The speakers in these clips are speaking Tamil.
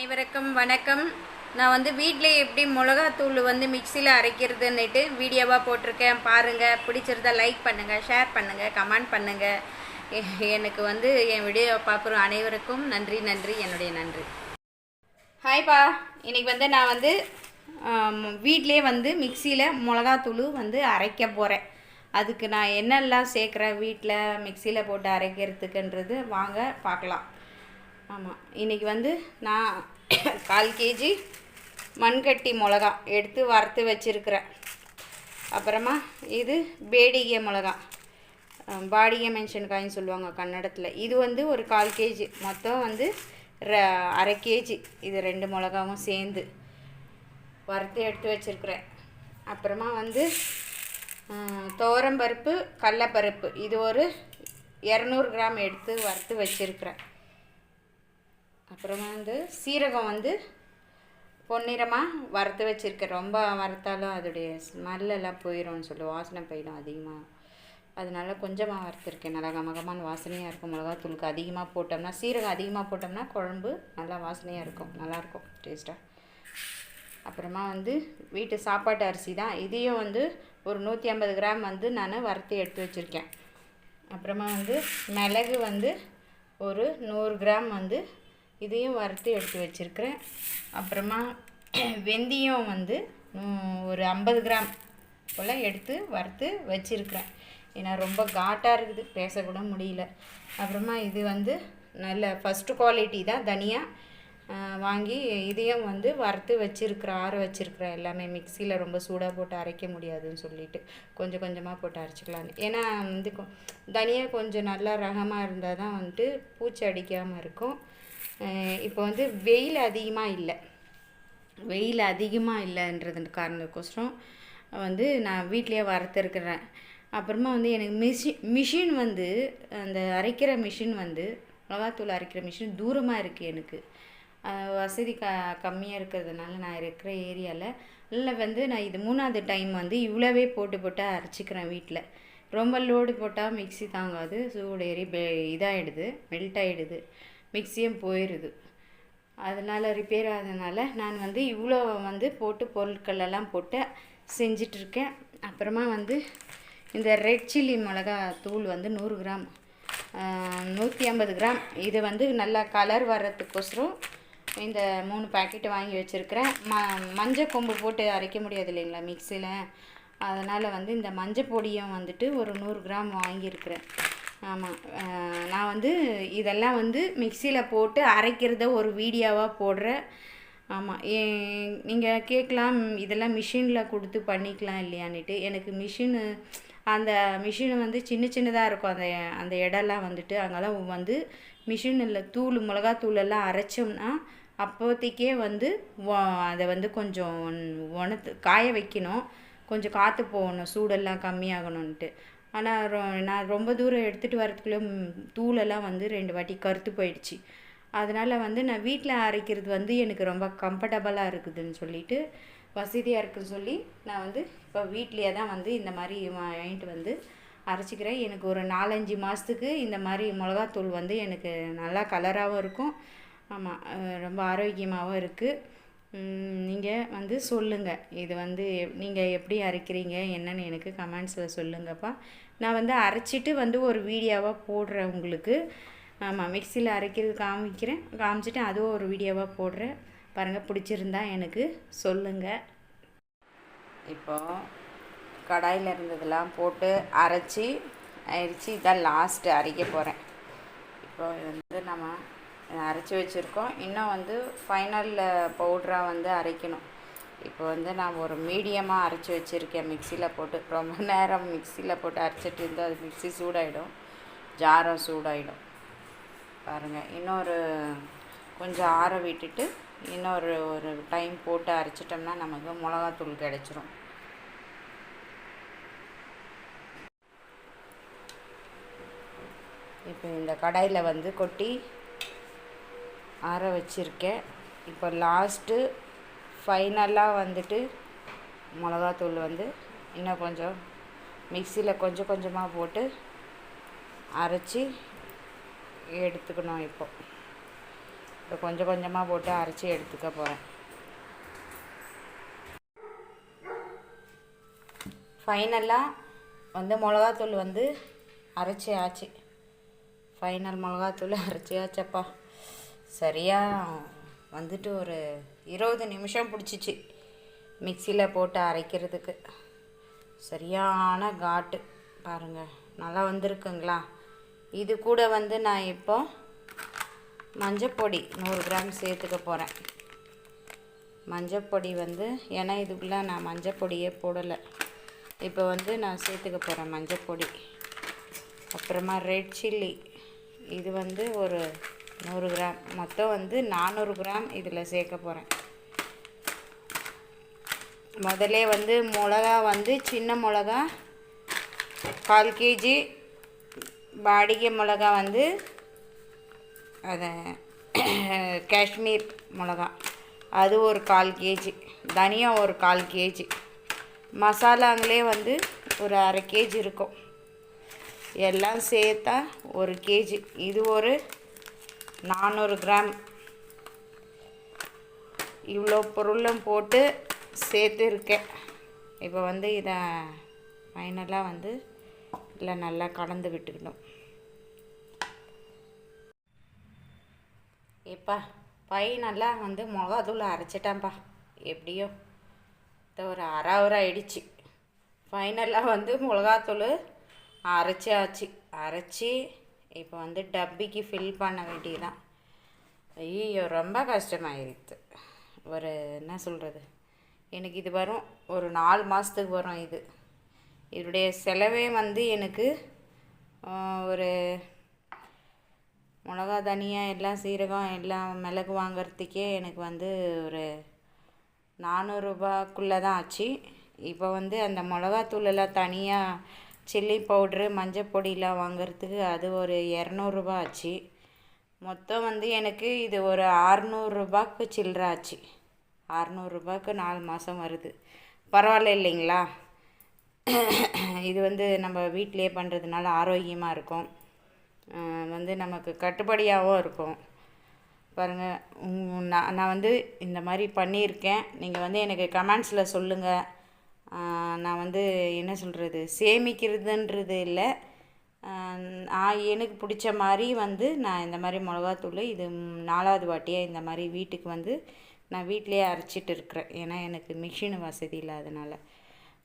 அனைவருக்கும் வணக்கம். நான் வந்து வீட்டிலே எப்படி மிளகாத்தூள் வந்து மிக்சியில் அரைக்கிறதுன்னுட்டு வீடியோவாக போட்டிருக்கேன். பாருங்கள், பிடிச்சிருந்தா லைக் பண்ணுங்கள், ஷேர் பண்ணுங்கள், கமெண்ட் பண்ணுங்கள். எனக்கு வந்து என் வீடியோ பார்க்குற அனைவருக்கும் நன்றி. என்னுடைய நன்றி. ஹாய்ப்பா, இன்றைக்கி வந்து நான் வந்து வீட்டிலே வந்து மிக்சியில் மிளகாத்தூள் வந்து அரைக்க போகிறேன். அதுக்கு நான் என்னெல்லாம் சேர்க்குறேன் வீட்டில் மிக்சியில் போட்டு அரைக்கிறதுக்குன்றது வாங்க பார்க்கலாம். ஆமாம், இன்றைக்கி வந்து நான் 1/4 kg மண்கட்டி மிளகா எடுத்து வறுத்து வச்சுருக்கிறேன். அப்புறமா இது பேடிகை மிளகா, பாடிகை மென்ஷன்காயின்னு சொல்லுவாங்க கன்னடத்தில். இது வந்து ஒரு 1/4 kg, மொத்தம் வந்து 1/2 kg. இது 2 மிளகாவும் சேர்ந்து வறுத்து எடுத்து வச்சுருக்கிறேன். அப்புறமா வந்து துவரம்பருப்பு, கடலப்பருப்பு, இது ஒரு 200 கிராம் எடுத்து வறுத்து வச்சுருக்கிறேன். அப்புறமா வந்து சீரகம் வந்து பொன்னிறமாக வறுத்து வச்சுருக்கேன். ரொம்ப வறுத்தாலும் அதோடைய ஸ்மெல்லாம் போயிடும்னு சொல்லி வாசனை போயிடும் அதிகமாக. அதனால கொஞ்சமாக வறுத்துருக்கேன். நல்லா கமகமான வாசனையாக இருக்கும். மிளகாத்தூளுக்கு அதிகமாக போட்டோம்னா, சீரகம் அதிகமாக போட்டோம்னா குழம்பு நல்லா வாசனையாக இருக்கும், நல்லாயிருக்கும் டேஸ்ட்டாக. அப்புறமா வந்து வீட்டு சாப்பாட்டு அரிசி தான், இதையும் வந்து ஒரு 150 கிராம் வந்து நான் வறுத்து எடுத்து வச்சுருக்கேன். அப்புறமா வந்து மிளகு வந்து ஒரு 100 கிராம் வந்து இதையும் வறுத்து எடுத்து வச்சுருக்கிறேன். அப்புறமா வெந்தயம் வந்து ஒரு 50 கிராம் போல் எடுத்து வறுத்து வச்சுருக்கிறேன். ஏன்னா ரொம்ப காட்டாக இருக்குது, பேசக்கூட முடியல. அப்புறமா இது வந்து நல்ல ஃபஸ்ட்டு குவாலிட்டி தான் தனியாக வாங்கி இதையும் வந்து வறுத்து வச்சுருக்கிறேன், ஆற வச்சுருக்கிறேன். எல்லாமே மிக்சியில் ரொம்ப சூடாக போட்டு அரைக்க முடியாதுன்னு சொல்லிட்டு கொஞ்சம் கொஞ்சமாக போட்டு அரைச்சிக்கலான்னு. ஏன்னா வந்து தனியாக கொஞ்சம் நல்லா ரகமாக இருந்தால் தான் வந்துட்டு பூச்சி அடிக்காமல் இருக்கும். இப்போ வந்து வெயில் அதிகமாக இல்லைன்றது காரணத்துக்கோசரம் வந்து நான் வீட்லேயே வறுத்துருக்கிறேன். அப்புறமா வந்து எனக்கு மிஷின் வந்து அந்த அரைக்கிற மிஷின் வந்து மிளகாத்தூள் அரைக்கிற மிஷின் தூரமாக இருக்குது. எனக்கு வசதி கம்மியாக இருக்கிறதுனால நான் இருக்கிற ஏரியாவில் இல்லை வந்து நான் இது 3வது டைம் வந்து இவ்வளோவே போட்டு அரைச்சிக்கிறேன் வீட்டில். ரொம்ப லோடு போட்டால் மிக்சி தாங்காது, சூடு ஏறி இதாகிடுது, மெல்ட் ஆகிடுது, மிக்சியும் போயிடுது. அதனால் ரிப்பேர் ஆகிறதுனால நான் வந்து இவ்வளோ வந்து போட்டு பொருட்கள் எல்லாம் போட்டு செஞ்சிட்ருக்கேன். அப்புறமா வந்து இந்த ரெட் சில்லி மிளகா தூள் வந்து 100 கிராம், 150 கிராம். இது வந்து நல்லா கலர் வர்றதுக்கோசரம் இந்த 3 பாக்கெட்டு வாங்கி வச்சுருக்கிறேன். மஞ்சள் கொம்பு போட்டு அரைக்க முடியாது இல்லைங்களா மிக்சியில், அதனால் வந்து இந்த மஞ்சள் பொடியும் வந்துட்டு ஒரு 100 கிராம் வாங்கியிருக்கிறேன். ஆமாம், நான் வந்து இதெல்லாம் வந்து மிக்சியில் போட்டு அரைக்கிறத ஒரு வீடியோவாக போடுறேன். ஆமாம், நீங்கள் கேட்கலாம் இதெல்லாம் மிஷினில் கொடுத்து பண்ணிக்கலாம் இல்லையான்னுட்டு. எனக்கு அந்த மிஷினு வந்து சின்னதாக இருக்கும். அந்த இடம்லாம் வந்துட்டு அங்கெல்லாம் வந்து மிஷினில் மிளகாத்தூளெல்லாம் அரைச்சோம்னா அப்போதைக்கே வந்து அதை வந்து கொஞ்சம் காய வைக்கணும், கொஞ்சம் காற்று போகணும், சூடெல்லாம் கம்மியாகணுன்ட்டு. ஆனால் நான் ரொம்ப தூரம் எடுத்துகிட்டு வரதுக்குள்ளே தூளெல்லாம் வந்து 2 வாட்டி கருத்து போயிடுச்சு. அதனால் வந்து நான் வீட்டில் அரைக்கிறது வந்து எனக்கு ரொம்ப கம்ஃபர்டபுளாக இருக்குதுன்னு சொல்லிட்டு, வசதியாக இருக்குதுன்னு சொல்லி நான் வந்து இப்போ வீட்லேயே தான் வந்து இந்த மாதிரி வாங்கிட்டு வந்து அரைச்சிக்கிறேன். எனக்கு ஒரு 4-5 மாதத்துக்கு இந்த மாதிரி மிளகாத்தூள் வந்து எனக்கு நல்லா கலராகவும் இருக்கும். ஆமாம், ரொம்ப ஆரோக்கியமாகவும் இருக்குது. நீங்கள் வந்து சொல்லுங்கள், இது வந்து நீங்கள் எப்படி அரைக்கிறீங்க என்னன்னு எனக்கு கமெண்ட்ஸில் சொல்லுங்கப்பா. நான் வந்து அரைச்சிட்டு வந்து ஒரு வீடியோவாக போடுறேன் உங்களுக்கு. ஆமாம், மிக்சியில் அரைக்கிறது காமிச்சிட்டு அதுவும் ஒரு வீடியோவாக போடுறேன். பாருங்கள், பிடிச்சிருந்தா எனக்கு சொல்லுங்கள். இப்போது கடாயில் இருந்ததெல்லாம் போட்டு அரைச்சி இதான் லாஸ்ட்டு அரைக்க போகிறேன். இப்போ வந்து நம்ம அரைச்சி வச்சுருக்கோம். இன்னும் வந்து ஃபைனல் பவுட்ராக வந்து அரைக்கணும். இப்போ வந்து நான் ஒரு மீடியமாக அரைச்சி வச்சுருக்கேன் மிக்சியில் போட்டு. ரொம்ப நேரம் மிக்சியில் போட்டு அரைச்சிட்டு இருந்தால் அது மிக்சி சூடாகிடும், ஜாரம் சூடாகிடும். பாருங்கள், இன்னொரு கொஞ்சம் ஆற விட்டுட்டு இன்னொரு டைம் போட்டு அரைச்சிட்டோம்னா நமக்கு மிளகாத்தூள் கிடச்சிரும். இப்போ இந்த கடாயில் வந்து கொட்டி ஆற வச்சுருக்கேன். இப்போ லாஸ்ட்டு ஃபைனலாக வந்துட்டு மிளகாத்தூள் வந்து இன்னும் கொஞ்சம் மிக்சியில் கொஞ்சமாக போட்டு அரைச்சி எடுத்துக்கணும். இப்போ இப்போ கொஞ்சம் கொஞ்சமாக போட்டு அரைச்சி எடுத்துக்க போகிறேன். ஃபைனலாக வந்து மிளகாத்தூள் வந்து அரைச்சி ஆச்சு. ஃபைனல் மிளகாத்தூள் அரைச்சி ஆச்சப்பா. சரியாக வந்துட்டு ஒரு 20 நிமிஷம் பிடிச்சிச்சு மிக்சியில் போட்டு அரைக்கிறதுக்கு. சரியான காட்டு பாருங்கள், நல்லா வந்திருக்குங்களா. இது கூட வந்து நான் இப்போ மஞ்சப்பொடி 100 கிராம் சேர்த்துக்க போகிறேன். மஞ்சப்பொடி வந்து ஏன்னா இதுக்குள்ளே நான் மஞ்சப்பொடியே போடலை. இப்போ வந்து நான் சேர்த்துக்க போகிறேன் மஞ்சப்பொடி. அப்புறமா ரெட் சில்லி, இது வந்து ஒரு 100 கிராம், மொத்தம் வந்து 400 கிராம் இதில் சேர்க்க போகிறேன். முதல்ல வந்து மிளகா வந்து சின்ன மிளகா 1/4 கேஜி, பாடிகை மிளகா வந்து அதை காஷ்மீர் மிளகா அது ஒரு 1/4 கேஜி, தனியா ஒரு 1/4 கேஜி, மசாலாங்களே வந்து ஒரு 1/2 கேஜி இருக்கும். எல்லாம் சேர்த்தா 1 கேஜி. இது ஒரு 400 கிராம். இவ்வளோ பொருளும் போட்டு சேர்த்து இருக்கேன். இப்போ வந்து இதை ஃபைனலாக வந்து இல்லை நல்லா கலந்து விட்டுக்கணும். இப்போ ஃபைனலாக வந்து மிளகாத்தூள் அரைச்சிட்டேன்ப்பா. எப்படியோ ஒரு அரை ஹவர் ஆயிடுச்சு. ஃபைனலாக வந்து மிளகாத்தூள் அரைச்சாச்சு. அரைச்சி இப்போ வந்து டப்பிக்கு ஃபில் பண்ண வேண்டியதுதான். ஐயோ ரொம்ப கஷ்டமாயிருது. ஒரு என்ன சொல்கிறது, எனக்கு இது வரும் ஒரு 4 மாதத்துக்கு வரும். இதனுடைய செலவே வந்து எனக்கு ஒரு மிளகா, தனியா, எல்லாம் சீரகம், எல்லாம் மிளகு வாங்கிறதுக்கே எனக்கு வந்து ஒரு 400 ரூபாய்க்குள்ளே தான் ஆச்சு. இப்போ வந்து அந்த மிளகாத்தூளெல்லாம் தனியாக சில்லி பவுட்ரு, மஞ்சள் பொடியெலாம் வாங்கிறதுக்கு அது ஒரு 200 ரூபா ஆச்சு. மொத்தம் வந்து எனக்கு இது ஒரு 600 ரூபாய்க்கு சில்லற ஆச்சு. 600 ரூபாய்க்கு 4 மாதம் வருது. பரவாயில்ல இல்லைங்களா? இது வந்து நம்ம வீட்டிலே பண்ணுறதுனால ஆரோக்கியமாக இருக்கும், வந்து நமக்கு கட்டுப்படியாகவும் இருக்கும். பாருங்கள், நான் வந்து இந்த மாதிரி பண்ணியிருக்கேன். நீங்கள் வந்து எனக்கு கமெண்ட்ஸில் சொல்லுங்கள். நான் வந்து என்ன சொல்கிறது, சேமிக்கிறதுன்றது இல்லை, எனக்கு பிடிச்ச மாதிரி வந்து நான் இந்த மாதிரி மிளகாத்தூள் இது 4வது வாட்டியாக இந்த மாதிரி வீட்டுக்கு வந்து நான் வீட்டிலையே அரைச்சிட்டு இருக்கிறேன். ஏன்னா எனக்கு மிஷின் வசதி இல்லாதனால,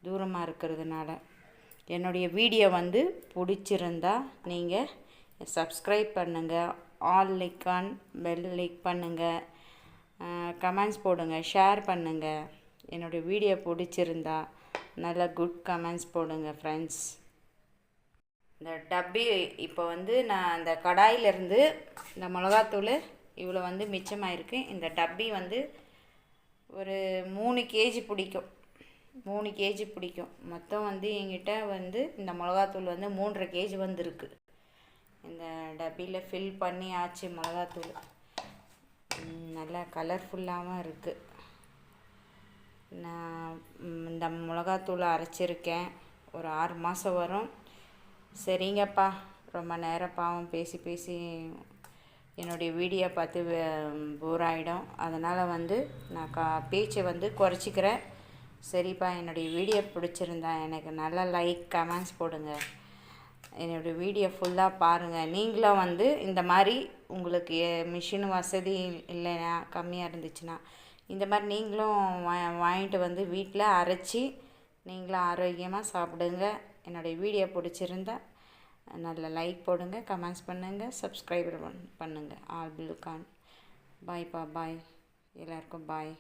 தூரமாக இருக்கிறதுனால. என்னுடைய வீடியோ வந்து பிடிச்சிருந்தா நீங்கள் சப்ஸ்கிரைப் பண்ணுங்கள், ஆல் ஐக்கான் பெல் லைக் பண்ணுங்கள், கமெண்ட்ஸ் போடுங்க, ஷேர் பண்ணுங்கள். என்னுடைய வீடியோ பிடிச்சிருந்தா நல்ல குட் கமெண்ட்ஸ் போடுங்க ஃப்ரெண்ட்ஸ். இந்த டப்பி இப்போ வந்து நான் அந்த கடாயிலேருந்து இந்த மிளகாத்தூள் இவ்வளோ வந்து மிச்சமாயிருக்கு. இந்த டப்பி வந்து ஒரு 3 கேஜி பிடிக்கும். 3 கேஜி பிடிக்கும். மொத்தம் வந்து என்கிட்ட வந்து இந்த மிளகாத்தூள் வந்து 3.5 கேஜி வந்துருக்கு. இந்த டப்பியில் ஃபில் பண்ணி ஆச்சு மிளகாத்தூள். நல்லா கலர்ஃபுல்லாகவும் இருக்குது. நான் இந்த மிளகாத்தூள் அரைச்சிருக்கேன். ஒரு 6 மாதம் வரும். சரிங்கப்பா, ரொம்ப நேரம் பாவம் பேசி பேசி என்னுடைய வீடியோ பார்த்து போர் ஆகிடும். அதனால் வந்து நான் பேச்சை வந்து குறைச்சிக்கிறேன். சரிப்பா, என்னுடைய வீடியோ பிடிச்சிருந்தா எனக்கு நல்லா லைக் கமெண்ட்ஸ் போடுங்க. என்னுடைய வீடியோ ஃபுல்லாக பாருங்கள். நீங்களும் வந்து இந்த மாதிரி உங்களுக்கு மிஷின் வசதி இல்லைன்னா, கம்மியாக இருந்துச்சுன்னா, இந்த மாதிரி நீங்களும் வாங்கிட்டு வந்து வீட்டில் அரைச்சி நீங்களும் ஆரோக்கியமாக சாப்பிடுங்க. என்னுடைய வீடியோ பிடிச்சிருந்தா நல்ல லைக் போடுங்க, கமெண்ட்ஸ் பண்ணுங்கள், சப்ஸ்கிரைப் பண்ணுங்கள். ஆல் பில் கான். பாய்ப்பா, பாய். எல்லாருக்கும் பாய்.